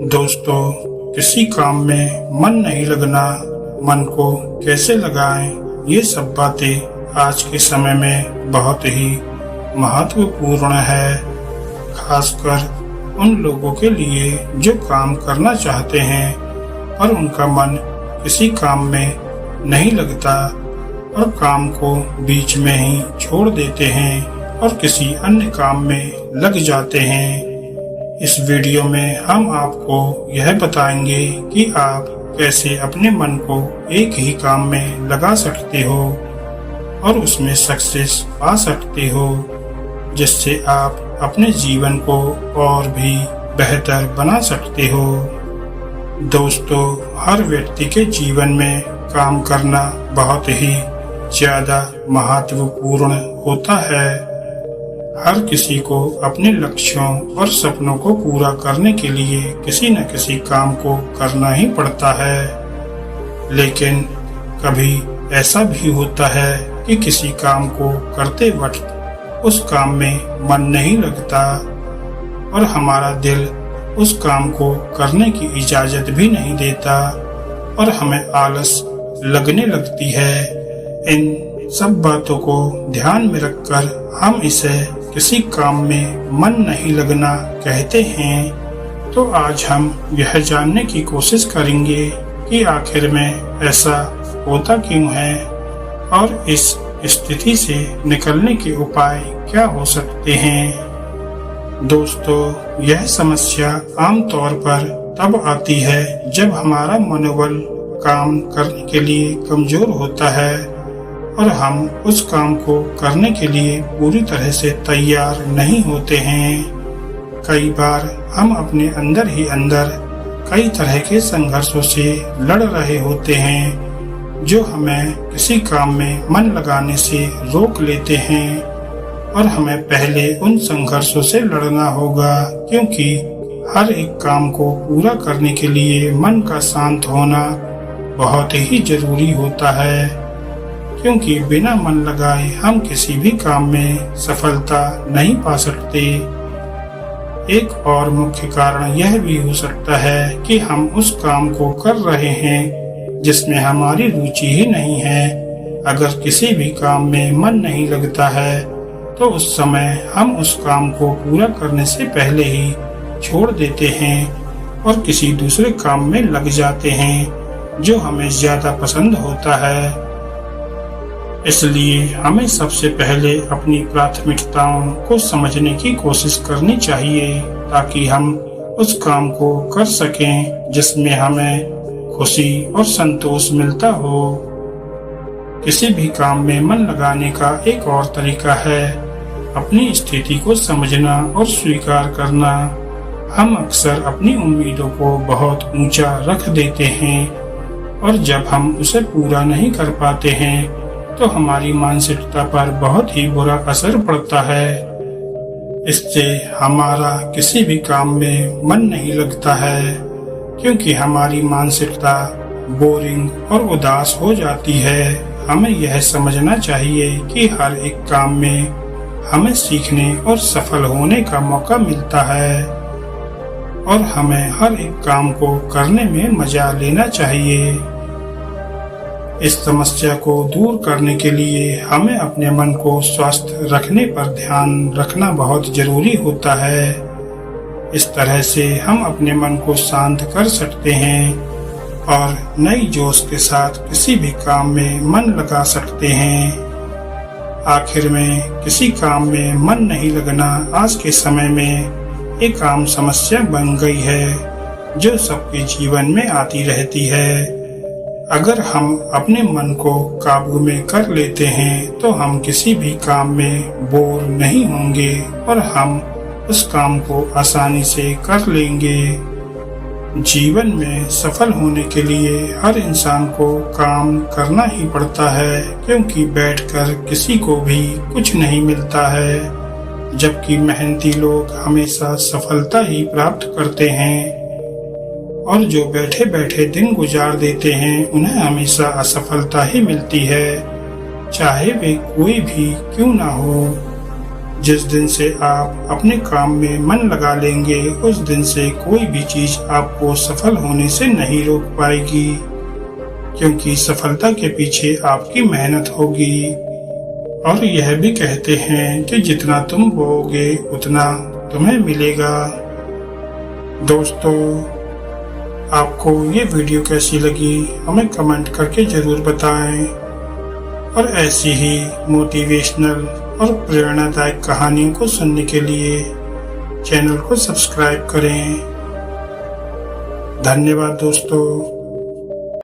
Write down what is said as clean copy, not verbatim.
दोस्तों, किसी काम में मन नहीं लगना, मन को कैसे लगाएं, ये सब बातें आज के समय में बहुत ही महत्वपूर्ण है। खासकर उन लोगों के लिए जो काम करना चाहते हैं और उनका मन किसी काम में नहीं लगता और काम को बीच में ही छोड़ देते हैं और किसी अन्य काम में लग जाते हैं। इस वीडियो में हम आपको यह बताएंगे कि आप कैसे अपने मन को एक ही काम में लगा सकते हो और उसमें सक्सेस पा सकते हो, जिससे आप अपने जीवन को और भी बेहतर बना सकते हो। दोस्तों, हर व्यक्ति के जीवन में काम करना बहुत ही ज्यादा महत्वपूर्ण होता है। हर किसी को अपने लक्ष्यों और सपनों को पूरा करने के लिए किसी न किसी काम को करना ही पड़ता है। लेकिन कभी ऐसा भी होता है कि किसी काम को करते वक्त उस काम में मन नहीं लगता और हमारा दिल उस काम को करने की इजाजत भी नहीं देता और हमें आलस लगने लगती है। इन सब बातों को ध्यान में रखकर हम इसे किसी काम में मन नहीं लगना कहते हैं। तो आज हम यह जानने की कोशिश करेंगे कि आखिर में ऐसा होता क्यों है और इस स्थिति से निकलने के उपाय क्या हो सकते हैं। दोस्तों, यह समस्या आमतौर पर तब आती है जब हमारा मनोबल काम करने के लिए कमजोर होता है और हम उस काम को करने के लिए पूरी तरह से तैयार नहीं होते हैं। कई बार हम अपने अंदर ही अंदर कई तरह के संघर्षों से लड़ रहे होते हैं जो हमें किसी काम में मन लगाने से रोक लेते हैं और हमें पहले उन संघर्षों से लड़ना होगा, क्योंकि हर एक काम को पूरा करने के लिए मन का शांत होना बहुत ही जरूरी होता है। क्योंकि बिना मन लगाए हम किसी भी काम में सफलता नहीं पा सकते। एक और मुख्य कारण यह भी हो सकता है कि हम उस काम को कर रहे हैं जिसमें हमारी रुचि ही नहीं है। अगर किसी भी काम में मन नहीं लगता है तो उस समय हम उस काम को पूरा करने से पहले ही छोड़ देते हैं और किसी दूसरे काम में लग जाते हैं जो हमें ज्यादा पसंद होता है। इसलिए हमें सबसे पहले अपनी प्राथमिकताओं को समझने की कोशिश करनी चाहिए ताकि हम उस काम को कर सकें जिसमें हमें खुशी और संतोष मिलता हो। किसी भी काम में मन लगाने का एक और तरीका है अपनी स्थिति को समझना और स्वीकार करना। हम अक्सर अपनी उम्मीदों को बहुत ऊंचा रख देते हैं और जब हम उसे पूरा नहीं कर पाते हैं तो हमारी मानसिकता पर बहुत ही बुरा असर पड़ता है। इससे हमारा किसी भी काम में मन नहीं लगता है, क्योंकि हमारी मानसिकता बोरिंग और उदास हो जाती है। हमें यह समझना चाहिए कि हर एक काम में हमें सीखने और सफल होने का मौका मिलता है और हमें हर एक काम को करने में मजा लेना चाहिए। इस समस्या को दूर करने के लिए हमें अपने मन को स्वस्थ रखने पर ध्यान रखना बहुत जरूरी होता है। इस तरह से हम अपने मन को शांत कर सकते हैं और नई जोश के साथ किसी भी काम में मन लगा सकते हैं। आखिर में किसी काम में मन नहीं लगना आज के समय में एक आम समस्या बन गई है जो सबके जीवन में आती रहती है। अगर हम अपने मन को काबू में कर लेते हैं तो हम किसी भी काम में बोर नहीं होंगे और हम उस काम को आसानी से कर लेंगे। जीवन में सफल होने के लिए हर इंसान को काम करना ही पड़ता है, क्योंकि बैठकर किसी को भी कुछ नहीं मिलता है, जबकि मेहनती लोग हमेशा सफलता ही प्राप्त करते हैं और जो बैठे बैठे दिन गुजार देते हैं उन्हें हमेशा असफलता ही मिलती है, चाहे वे कोई भी क्यों ना हो। जिस दिन से आप अपने काम में मन लगा लेंगे, उस दिन से कोई भी चीज आपको सफल होने से नहीं रोक पाएगी, क्योंकि सफलता के पीछे आपकी मेहनत होगी। और यह भी कहते हैं कि जितना तुम बोओगे उतना तुम्हें मिलेगा। दोस्तों, आपको ये वीडियो कैसी लगी हमें कमेंट करके जरूर बताएं, और ऐसी ही मोटिवेशनल और प्रेरणादायक कहानियों को सुनने के लिए चैनल को सब्सक्राइब करें। धन्यवाद दोस्तों।